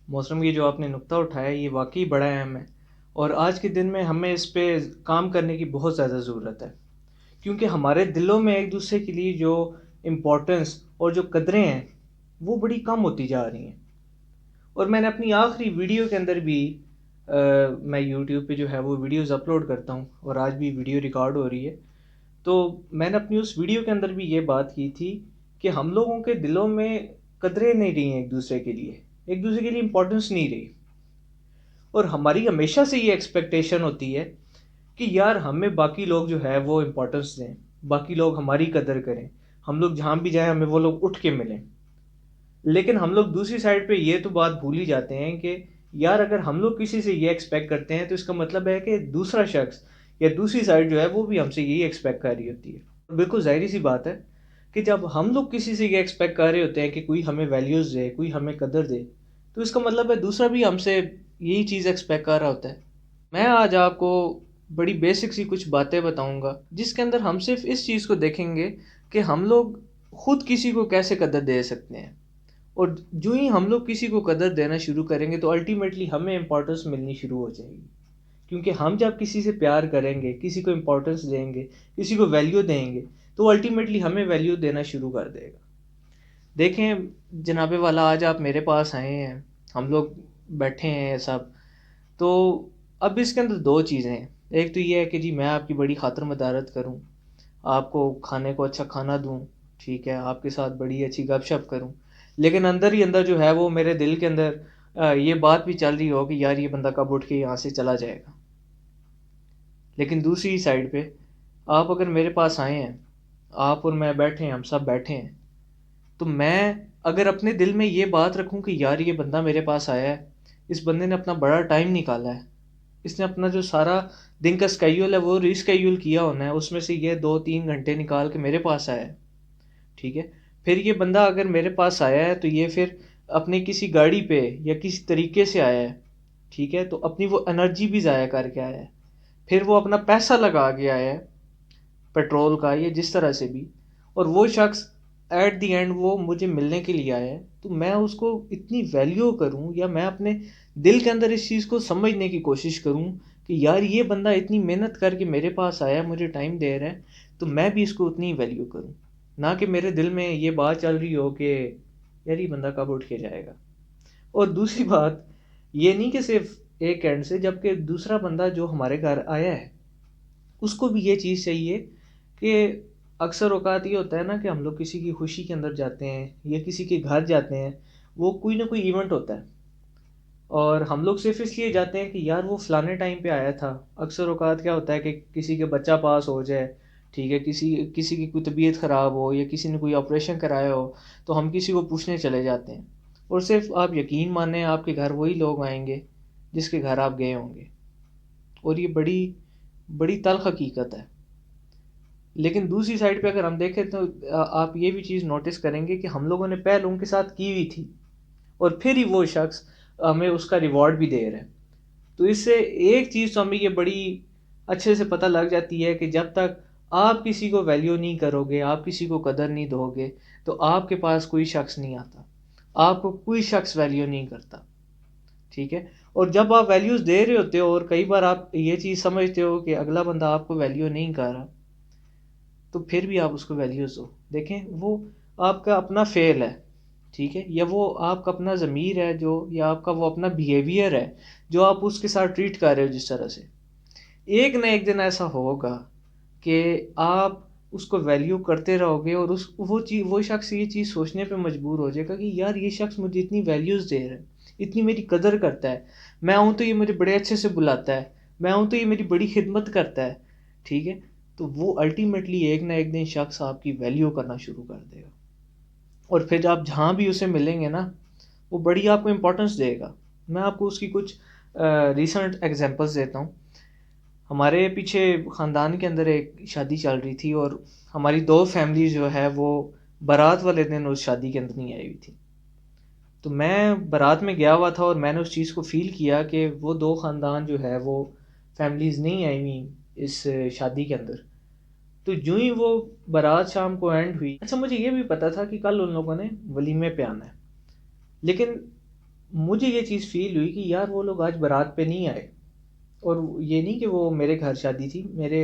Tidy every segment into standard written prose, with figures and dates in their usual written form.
موسم کی جو آپ نے نقطہ اٹھایا یہ واقعی بڑا اہم ہے، اور آج کے دن میں ہمیں اس پہ کام کرنے کی بہت زیادہ ضرورت ہے، کیونکہ ہمارے دلوں میں ایک دوسرے کے لیے جو امپورٹنس اور جو قدریں ہیں وہ بڑی کم ہوتی جا رہی ہیں۔ اور میں نے اپنی آخری ویڈیو کے اندر بھی میں یوٹیوب پہ جو ہے وہ ویڈیوز اپلوڈ کرتا ہوں، اور آج بھی ویڈیو ریکارڈ ہو رہی ہے، تو میں نے اپنی اس ویڈیو کے اندر بھی یہ بات کی تھی کہ ہم لوگوں کے دلوں میں قدریں نہیں رہی ہیں، ایک دوسرے کے لیے امپورٹنس نہیں رہی، اور ہماری ہمیشہ سے یہ ایکسپیکٹیشن ہوتی ہے کہ یار ہمیں باقی لوگ جو ہے وہ امپورٹنس دیں، باقی لوگ ہماری قدر کریں، ہم لوگ جہاں بھی جائیں ہمیں وہ لوگ اٹھ کے ملیں۔ لیکن ہم لوگ دوسری سائڈ پہ یہ تو بات بھول ہی جاتے ہیں کہ یار اگر ہم لوگ کسی سے یہ ایکسپیکٹ کرتے ہیں تو اس کا مطلب ہے کہ دوسرا شخص یا دوسری سائڈ جو ہے وہ بھی ہم سے یہی ایکسپیکٹ کر رہی ہوتی ہے۔ بالکل ظاہری سی بات ہے کہ جب ہم لوگ کسی سے یہ ایکسپیکٹ کر رہے ہوتے ہیں کہ کوئی ہمیں ویلیوز دے، کوئی ہمیں قدر دے، تو اس کا مطلب ہے دوسرا بھی ہم سے یہی چیز ایکسپیکٹ کر رہا ہوتا ہے۔ میں آج آپ کو بڑی بیسک سی کچھ باتیں بتاؤں گا جس کے اندر ہم صرف اس چیز کو دیکھیں گے کہ ہم لوگ خود کسی کو کیسے قدر دے سکتے ہیں، اور جو ہی ہم لوگ کسی کو قدر دینا شروع کریں گے تو الٹیمیٹلی ہمیں امپورٹنس ملنی شروع ہو جائے گی، کیونکہ ہم جب کسی سے پیار کریں گے، کسی کو امپورٹنس دیں گے، کسی کو ویلیو دیں گے، تو الٹیمیٹلی ہمیں ویلیو دینا شروع کر دے گا۔ دیکھیں جناب والا، آج آپ میرے پاس آئے ہیں، ہم لوگ بیٹھے ہیں سب، تو اب اس کے اندر دو چیزیں ہیں۔ ایک تو یہ ہے کہ جی میں آپ کی بڑی خاطر مدارت کروں، آپ کو کھانے کو اچھا کھانا دوں، ٹھیک ہے، آپ کے ساتھ بڑی اچھی گپ شپ کروں، لیکن اندر ہی اندر جو ہے وہ میرے دل کے اندر یہ بات بھی چل رہی ہو کہ یار یہ بندہ کب اٹھ کے یہاں سے چلا جائے گا۔ لیکن دوسری سائڈ پہ آپ اگر میرے پاس آئے ہیں، آپ اور میں بیٹھے ہیں، ہم سب بیٹھے ہیں، تو میں اگر اپنے دل میں یہ بات رکھوں کہ یار یہ بندہ میرے پاس آیا ہے، اس بندے نے اپنا بڑا ٹائم نکالا ہے، اس نے اپنا جو سارا دن کا اسکیڈول ہے وہ ری اسکیڈول کیا ہونا ہے، اس میں سے یہ 2-3 گھنٹے نکال کے میرے پاس آیا ہے، ٹھیک ہے، پھر یہ بندہ اگر میرے پاس آیا ہے تو یہ پھر اپنی کسی گاڑی پہ یا کسی طریقے سے آیا ہے، ٹھیک ہے، تو اپنی وہ انرجی بھی ضائع کر کے آیا ہے، پھر وہ اپنا پیسہ لگا کے آیا ہے پیٹرول کا یا جس طرح سے بھی، اور وہ شخص ایٹ دی اینڈ وہ مجھے ملنے کے لیے آیا ہے، تو میں اس کو اتنی ویلیو کروں یا میں اپنے دل کے اندر اس چیز کو سمجھنے کی کوشش کروں کہ یار یہ بندہ اتنی محنت کر کے میرے پاس آیا، مجھے ٹائم دے رہا ہے، تو میں بھی اس کو اتنی ویلیو کروں، نہ کہ میرے دل میں یہ بات چل رہی ہو کہ یار یہ بندہ کب اٹھ کے جائے گا۔ اور دوسری بات یہ نہیں کہ صرف ایک اینڈ سے، جبکہ دوسرا بندہ جو ہمارے گھر آیا ہے اس کو بھی یہ چیز چاہیے کہ اکثر اوقات یہ ہوتا ہے نا کہ ہم لوگ کسی کی خوشی کے اندر جاتے ہیں یا کسی کے گھر جاتے ہیں، وہ کوئی نہ کوئی ایونٹ ہوتا ہے، اور ہم لوگ صرف اس لیے جاتے ہیں کہ یار وہ فلانے ٹائم پہ آیا تھا۔ اکثر اوقات کیا ہوتا ہے کہ کسی کے بچہ پاس ہو جائے، ٹھیک ہے، کسی کی کوئی طبیعت خراب ہو یا کسی نے کوئی آپریشن کرایا ہو، تو ہم کسی کو پوچھنے چلے جاتے ہیں، اور صرف آپ یقین مانیں آپ کے گھر وہی لوگ آئیں گے جس کے گھر آپ گئے ہوں گے، اور یہ بڑی بڑی تلخ حقیقت ہے۔ لیکن دوسری سائڈ پہ اگر ہم دیکھیں تو آپ یہ بھی چیز نوٹس کریں گے کہ ہم لوگوں نے پہل ان کے ساتھ کی ہوئی تھی، اور پھر ہی وہ شخص ہمیں اس کا ریوارڈ بھی دے رہا ہے۔ تو اس سے ایک چیز تو ہمیں یہ بڑی اچھے سے پتہ لگ جاتی ہے کہ جب تک آپ کسی کو ویلیو نہیں کرو گے، آپ کسی کو قدر نہیں دو گے، تو آپ کے پاس کوئی شخص نہیں آتا، آپ کو کوئی شخص ویلیو نہیں کرتا، ٹھیک ہے۔ اور جب آپ ویلیوز دے رہے ہوتے ہو اور کئی بار آپ یہ چیز سمجھتے ہو کہ اگلا بندہ آپ کو ویلیو نہیں کر رہا، تو پھر بھی آپ اس کو ویلیوز دو۔ دیکھیں وہ آپ کا اپنا فعل ہے، ٹھیک ہے، یا وہ آپ کا اپنا ضمیر ہے جو، یا آپ کا وہ اپنا بیہیویئر ہے جو آپ اس کے ساتھ ٹریٹ کر رہے ہو جس طرح سے، ایک نہ ایک دن ایسا ہوگا کہ آپ اس کو ویلیو کرتے رہو گے، اور وہ شخص یہ چیز سوچنے پہ مجبور ہو جائے گا کہ یار یہ شخص مجھے اتنی ویلیوز دے رہا ہے، اتنی میری قدر کرتا ہے، میں آؤں تو یہ مجھے بڑے اچھے سے بلاتا ہے، میں آؤں تو یہ میری بڑی خدمت کرتا ہے، ٹھیک ہے، تو وہ الٹیمیٹلی ایک نہ ایک دن شخص آپ کی ویلیو کرنا شروع کر دے گا، اور پھر آپ جہاں بھی اسے ملیں گے نا وہ بڑی آپ کو امپورٹنس دے گا۔ میں آپ کو اس کی کچھ ریسنٹ ایگزامپلس دیتا ہوں۔ ہمارے پیچھے خاندان کے اندر ایک شادی چل رہی تھی، اور ہماری دو فیملی جو ہے وہ بارات والے دن اس شادی کے اندر نہیں آئی ہوئی تھی، تو میں بارات میں گیا ہوا تھا، اور میں نے اس چیز کو فیل کیا کہ وہ دو خاندان جو ہے وہ فیملیز نہیں آئی ہوئی اس شادی کے اندر۔ تو جو ہی وہ بارات شام کو اینڈ ہوئی، اچھا مجھے یہ بھی پتا تھا کہ کل ان لوگوں نے ولیمے پہ آنا ہے، لیکن مجھے یہ چیز فیل ہوئی کہ یار وہ لوگ آج بارات پہ نہیں آئے. اور یہ نہیں کہ وہ میرے گھر شادی تھی، میرے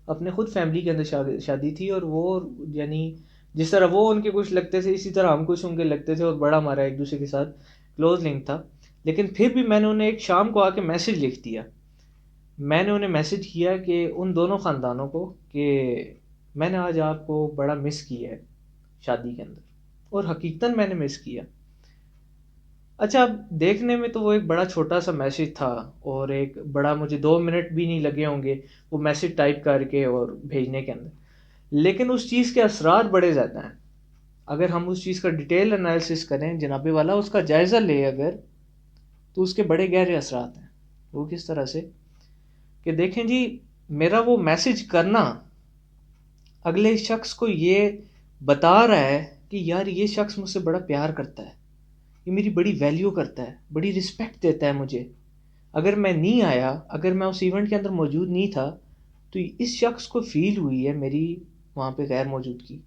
اپنے خود فیملی کے اندر شادی تھی، اور وہ یعنی جس طرح وہ ان کے کچھ لگتے تھے اسی طرح ہم کچھ ان کے لگتے تھے، اور بڑا ہمارا ایک دوسرے کے ساتھ کلوز لنک تھا. لیکن پھر بھی میں نے انہیں ایک شام کو آ کے میسج لکھ دیا. میں نے انہیں میسج کیا کہ ان دونوں خاندانوں کو کہ میں نے آج آپ کو بڑا مس کیا ہے شادی کے اندر، اور حقیقتاً میں نے مس کیا. اچھا، اب دیکھنے میں تو وہ ایک بڑا چھوٹا سا میسج تھا، اور ایک بڑا مجھے 2 منٹ بھی نہیں لگے ہوں گے وہ میسج ٹائپ کر کے اور بھیجنے کے اندر. لیکن اس چیز کے اثرات بڑے زیادہ ہیں. اگر ہم اس چیز کا ڈیٹیل انالیسس کریں جناب والا، اس کا جائزہ لے اگر، تو اس کے بڑے گہرے اثرات ہیں. وہ کس طرح سے کہ دیکھیں جی، میرا وہ میسج کرنا اگلے شخص کو یہ بتا رہا ہے کہ یار یہ شخص مجھ سے بڑا پیار کرتا ہے، یہ میری بڑی ویلیو کرتا ہے، بڑی رسپیکٹ دیتا ہے مجھے. اگر میں نہیں آیا، اگر میں اس ایونٹ کے اندر موجود نہیں تھا، تو اس شخص کو فیل ہوئی ہے میری وہاں پہ غیر موجودگی.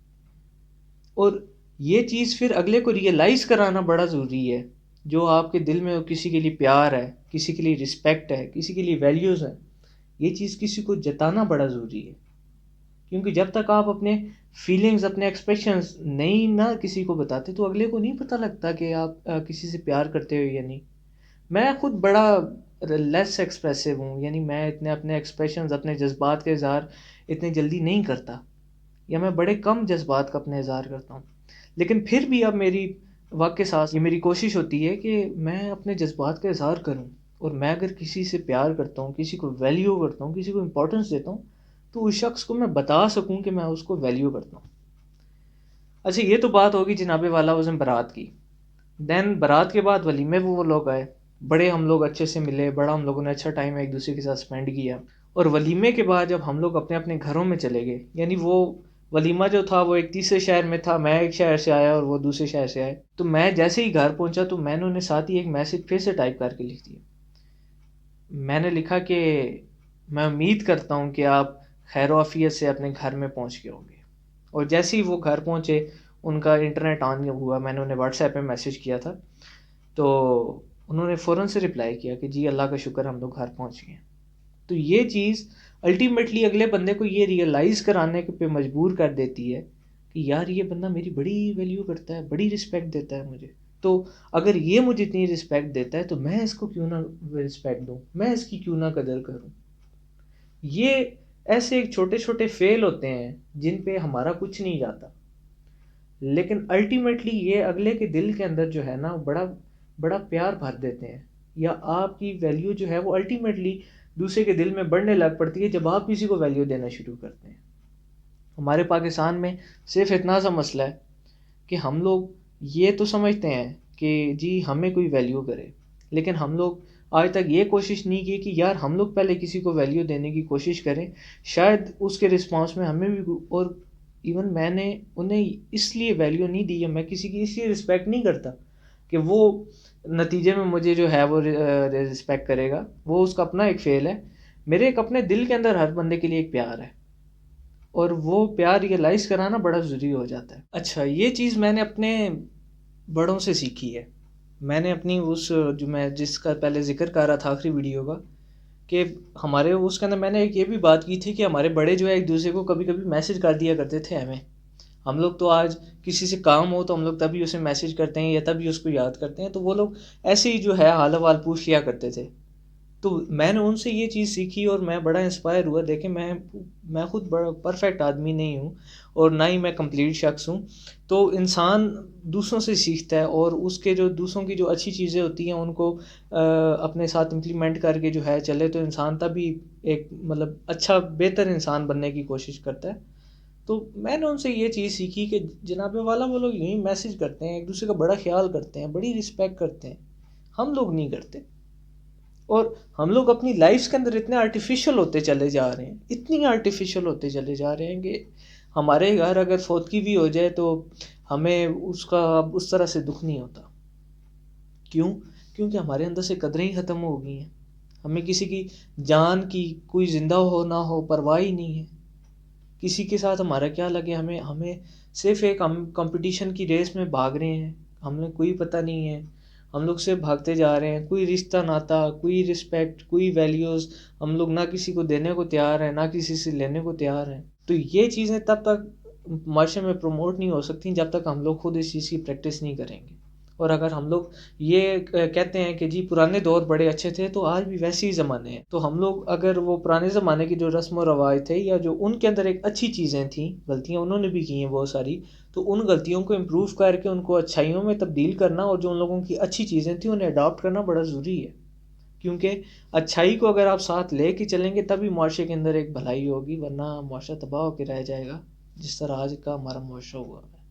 اور یہ چیز پھر اگلے کو ریئلائز کرانا بڑا ضروری ہے. جو آپ کے دل میں کسی کے لیے پیار ہے، کسی کے لیے رسپیکٹ ہے، کسی کے لیے ویلیوز ہیں، یہ چیز کسی کو جتانا بڑا ضروری ہے. کیونکہ جب تک آپ اپنے فیلنگز، اپنے ایکسپریشنز نہیں نہ کسی کو بتاتے، تو اگلے کو نہیں پتہ لگتا کہ آپ کسی سے پیار کرتے ہو یا نہیں. میں خود بڑا لیس ایکسپریسو ہوں، یعنی میں اتنے اپنے ایکسپریشنز، اپنے جذبات کے اظہار اتنے جلدی نہیں کرتا، یا میں بڑے کم جذبات کا اپنے اظہار کرتا ہوں. لیکن پھر بھی اب میری وقت کے ساتھ یہ میری کوشش ہوتی ہے کہ میں اپنے جذبات کا اظہار کروں. اور میں اگر کسی سے پیار کرتا ہوں، کسی کو ویلیو کرتا ہوں، کسی کو امپورٹنس دیتا ہوں، تو اس شخص کو میں بتا سکوں کہ میں اس کو ویلیو کرتا ہوں. اچھا، یہ تو بات ہوگی جناب والا اس دن بارات کی. دین بارات کے بعد ولیمے وہ لوگ آئے، بڑے ہم لوگ اچھے سے ملے، بڑا ہم لوگوں نے اچھا ٹائم ایک دوسرے کے ساتھ اسپینڈ کیا. اور ولیمے کے بعد جب ہم لوگ اپنے اپنے گھروں میں چلے گئے، یعنی وہ ولیمہ جو تھا وہ ایک تیسرے شہر میں تھا، میں ایک شہر سے آیا اور وہ دوسرے شہر سے آئے. تو میں جیسے ہی گھر پہنچا تو میں نے انہیں ساتھ ہی ایک میسج پھر سے ٹائپ کر کے لکھ دیا. میں نے لکھا کہ میں امید کرتا ہوں کہ آپ خیر و عافیت سے اپنے گھر میں پہنچ گئے ہوں گے. اور جیسے ہی وہ گھر پہنچے، ان کا انٹرنیٹ آن ہوا، میں نے انہیں واٹس ایپ پہ میسج کیا تھا، تو انہوں نے فوراً سے رپلائی کیا کہ جی اللہ کا شکر ہم لوگ گھر پہنچ گئے. تو یہ چیز الٹیمیٹلی اگلے بندے کو یہ ریئلائز کرانے پہ مجبور کر دیتی ہے کہ یار یہ بندہ میری بڑی ویلیو کرتا ہے، بڑی رسپیکٹ دیتا ہے مجھے. تو اگر یہ مجھے اتنی رسپیکٹ دیتا ہے تو میں اس کو کیوں نہ رسپیکٹ دوں، میں اس کی کیوں نہ قدر کروں. یہ ایسے ایک چھوٹے چھوٹے فیل ہوتے ہیں جن پہ ہمارا کچھ نہیں جاتا، لیکن الٹیمیٹلی یہ اگلے کے دل کے اندر جو ہے نا بڑا بڑا پیار بھر دیتے ہیں. یا آپ کی ویلیو جو ہے وہ الٹیمیٹلی دوسرے کے دل میں بڑھنے لگ پڑتی ہے جب آپ کسی کو ویلیو دینا شروع کرتے ہیں. ہمارے پاکستان میں صرف اتنا سا مسئلہ ہے کہ ہم لوگ یہ تو سمجھتے ہیں کہ جی ہمیں کوئی ویلیو کرے، لیکن ہم لوگ آج تک یہ کوشش نہیں کی کہ یار ہم لوگ پہلے کسی کو ویلیو دینے کی کوشش کریں، شاید اس کے رسپانس میں ہمیں بھی. اور ایون میں نے انہیں اس لیے ویلیو نہیں دی، یا میں کسی کی اس لیے رسپیکٹ نہیں کرتا کہ وہ نتیجے میں مجھے جو ہے وہ رسپیکٹ کرے گا. وہ اس کا اپنا ایک فیل ہے. میرے ایک اپنے دل کے اندر ہر بندے کے لیے ایک پیار ہے، اور وہ پیار ریئلائز کرانا بڑا ضروری ہو جاتا ہے. اچھا، یہ چیز میں نے اپنے بڑوں سے سیکھی ہے. میں نے اپنی جو میں جس کا پہلے ذکر کر رہا تھا آخری ویڈیو کا، کہ ہمارے اس کے اندر میں نے ایک یہ بھی بات کی تھی کہ ہمارے بڑے جو ہے ایک دوسرے کو کبھی کبھی میسج کر دیا کرتے تھے. ہم لوگ تو آج کسی سے کام ہو تو ہم لوگ تبھی اسے میسج کرتے ہیں یا تبھی اس کو یاد کرتے ہیں، تو وہ لوگ ایسے ہی جو ہے حال حوال پوچھ لیا کرتے تھے. تو میں نے ان سے یہ چیز سیکھی اور میں بڑا انسپائر ہوا. دیکھیں میں خود بڑا پرفیکٹ آدمی نہیں ہوں، اور نہ ہی میں کمپلیٹ شخص ہوں. تو انسان دوسروں سے سیکھتا ہے، اور اس کے جو دوسروں کی جو اچھی چیزیں ہوتی ہیں ان کو اپنے ساتھ امپلیمنٹ کر کے جو ہے چلے، تو انسان تبھی ایک مطلب اچھا بہتر انسان بننے کی کوشش کرتا ہے. تو میں نے ان سے یہ چیز سیکھی کہ جناب والا وہ لوگ یوں ہی میسج کرتے ہیں، ایک دوسرے کا بڑا خیال کرتے ہیں، بڑی رسپیکٹ کرتے ہیں. ہم لوگ نہیں کرتے، اور ہم لوگ اپنی لائفز کے اندر اتنے آرٹیفیشل ہوتے چلے جا رہے ہیں، اتنی آرٹیفیشل ہوتے چلے جا رہے ہیں کہ ہمارے گھر اگر فوتگی بھی ہو جائے تو ہمیں اس کا اب اس طرح سے دکھ نہیں ہوتا. کیوں؟ کیونکہ ہمارے اندر سے قدریں ہی ختم ہو گئی ہیں. ہمیں کسی کی جان کی کوئی زندہ ہو نہ ہو پرواہ ہی نہیں ہے. کسی کے ساتھ ہمارا کیا لگے، ہمیں صرف ایک ہم کمپٹیشن کی ریس میں بھاگ رہے ہیں، ہمیں کوئی پتہ نہیں ہے ہم لوگ سے بھاگتے جا رہے ہیں، کوئی رشتہ ناتا، کوئی رسپیکٹ، کوئی ویلیوز ہم لوگ نہ کسی کو دینے کو تیار ہیں، نہ کسی سے لینے کو تیار ہیں. تو یہ چیزیں تب تک معاشرے میں پروموٹ نہیں ہو سکتی جب تک ہم لوگ خود اس چیز کی پریکٹس نہیں کریں گے. اور اگر ہم لوگ یہ کہتے ہیں کہ جی پرانے دور بڑے اچھے تھے، تو آج بھی ویسے ہی زمانے ہیں. تو ہم لوگ اگر وہ پرانے زمانے کی جو رسم و رواج تھے، یا جو ان کے اندر ایک اچھی چیزیں تھیں، غلطیاں انہوں نے بھی کی ہیں بہت ساری، تو ان غلطیوں کو امپروو کر کے ان کو اچھائیوں میں تبدیل کرنا، اور جو ان لوگوں کی اچھی چیزیں تھیں انہیں اڈاپٹ کرنا بڑا ضروری ہے. کیونکہ اچھائی کو اگر آپ ساتھ لے کے چلیں گے تبھی معاشرے کے اندر ایک بھلائی ہوگی، ورنہ معاشرہ تباہ ہو کے رہ جائے گا، جس طرح آج کا ہمارا معاشرہ ہوا ہے.